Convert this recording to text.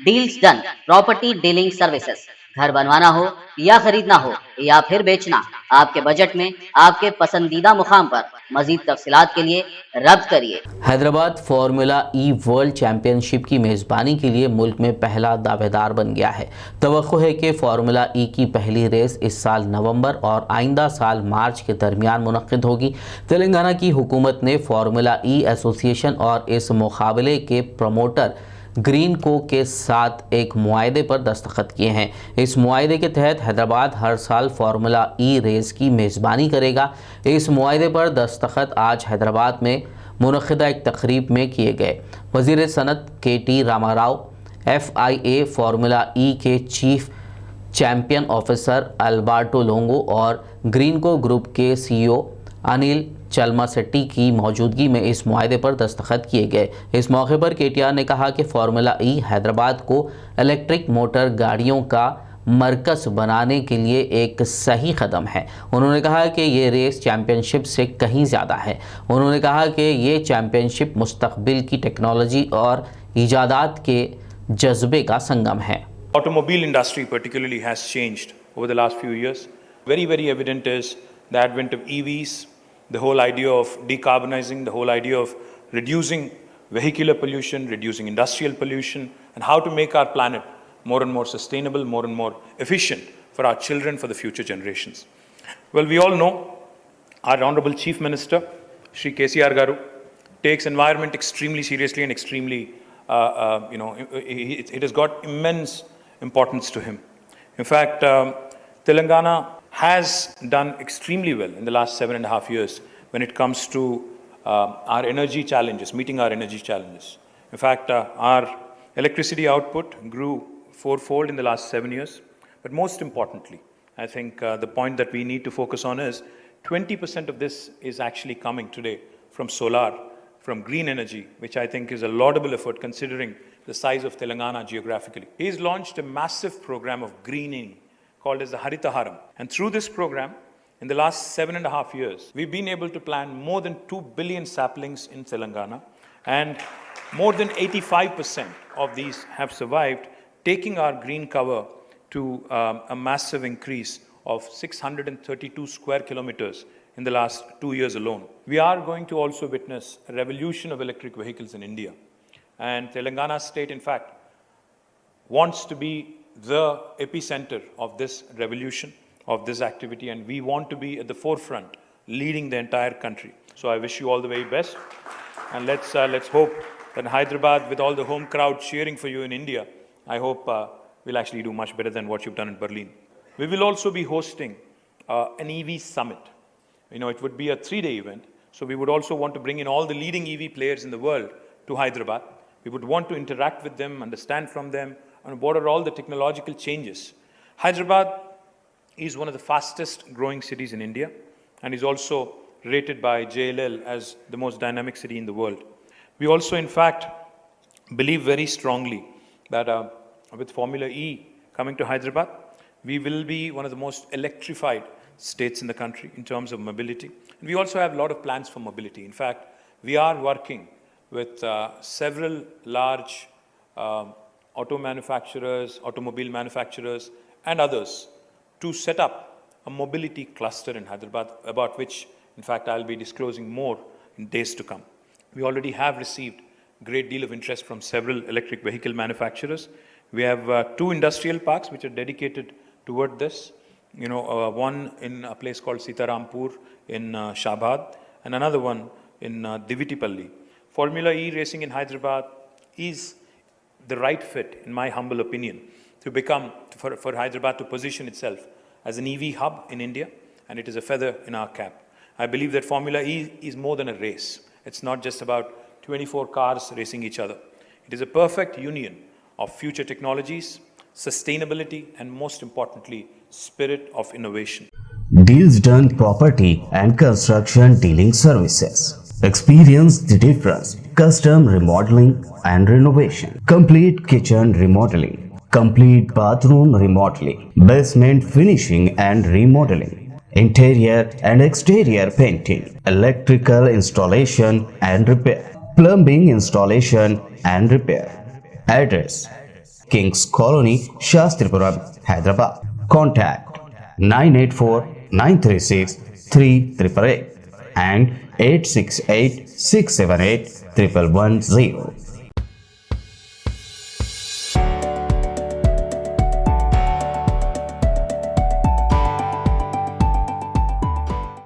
Deals done property dealing services. घर बनवाना हो या खरीदना हो या फिर बेचना, आपके बजट में आपके पसंदीदा मुकाम पर। मजीद तफसीलात के लिए रब्त करिए। हैदराबाद फार्मूला ई वर्ल्ड चैंपियनशिप की मेज़बानी के लिए मुल्क में पहला दावेदार बन गया है। तवक्को है कि फार्मूला ई की पहली रेस इस साल नवंबर और आइंदा साल मार्च के दरमियान मुनक्किद होगी। तेलंगाना की हुकूमत ने फार्मूला ई एसोसिएशन और इस मुकाबले के प्रमोटर ग्रीन को के साथ एक मुआहदे पर दस्तखत किए हैं। इस मुआहदे के तहत हैदराबाद हर साल फार्मूला ई रेस की मेज़बानी करेगा। इस मुआहदे पर दस्तखत आज हैदराबाद में मुनक़िदा एक तकरीब में किए गए। वज़ीर सनत KT Rama Rao, FIA formula E के chief champion officer Alberto Longo और ग्रीनको ग्रुप के CEO अनिल चलमासेट्टी की मौजूदगी में इस मुआहदे पर दस्तखत किए गए। इस मौके पर KTR ने कहा कि फार्मूला ई हैदराबाद को इलेक्ट्रिक मोटर गाड़ियों का मरकज़ बनाने के लिए एक सही कदम है। उन्होंने कहा कि ये रेस चैम्पियनशिप से कहीं ज़्यादा है। उन्होंने कहा कि ये चैम्पियनशिप मुस्तक़बिल की टेक्नोलॉजी और ईजादात के जज्बे का संगम है। Automobile industry particularly has changed over the last few years. Very evident is the advent of EVs, the whole idea of decarbonizing, the whole idea of reducing vehicular pollution, reducing industrial pollution, and how to make our planet more and more sustainable, more and more efficient for our children, for the future generations. Well, we all know our Honorable Chief Minister, Shri KCR Garu, takes environment extremely seriously and extremely, it has got immense importance to him. In fact, Telangana has done extremely well in the last 7.5 years when it comes to our energy challenges, meeting our energy challenges. In fact, our electricity output grew fourfold in the last 7 years. But most importantly, I think the point that we need to focus on is 20% of this is actually coming today from solar, from green energy, which I think is a laudable effort considering the size of Telangana geographically. He's launched a massive program of greening called as the Harita Haram. And through this program, in the last 7.5 years, we've been able to plant more than 2 billion saplings in Telangana, and more than 85% of these have survived, taking our green cover to a massive increase of 632 square kilometers in the last 2 years alone. We are going to also witness a revolution of electric vehicles in India. And Telangana state, in fact, wants to be the epicenter of this revolution, of this activity, and we want to be at the forefront, leading the entire country. So I wish you all the very best, and let's hope that Hyderabad, with all the home crowd cheering for you in India, I hope we'll actually do much better than what you've done in Berlin. We will also be hosting an EV summit. It would be a 3-day event, so we would also want to bring in all the leading EV players in the world to Hyderabad. We would want to interact with them, understand from them, and what are all the technological changes. Hyderabad is one of the fastest growing cities in India and is also rated by JLL as the most dynamic city in the world. We also, in fact, believe very strongly that with Formula E coming to Hyderabad, we will be one of the most electrified states in the country in terms of mobility. And we also have a lot of plans for mobility. In fact, we are working with several large automobile manufacturers and others to set up a mobility cluster in Hyderabad, about which, in fact, I'll be disclosing more in days to come. We already have received a great deal of interest from several electric vehicle manufacturers. We have 2 industrial parks which are dedicated toward this. One in a place called Sitarampur in Shabad, and another one in Divitipalli. Formula E racing in Hyderabad is the right fit, in my humble opinion, to become, for Hyderabad to position itself as an EV hub in India, and it is a feather in our cap. I believe that Formula E is more than a race. It's not just about 24 cars racing each other. It is a perfect union of future technologies, sustainability, and most importantly, spirit of innovation. Deals Done Property and Construction Dealing Services. Experience the difference. Custom remodeling and renovation. Complete kitchen remodeling. Complete bathroom remodeling. Basement finishing and remodeling. Interior and exterior painting. Electrical installation and repair. Plumbing installation and repair. Address: Kings Colony, Shastripuram, Hyderabad. Contact 984-936-3888 and 868-678-1110.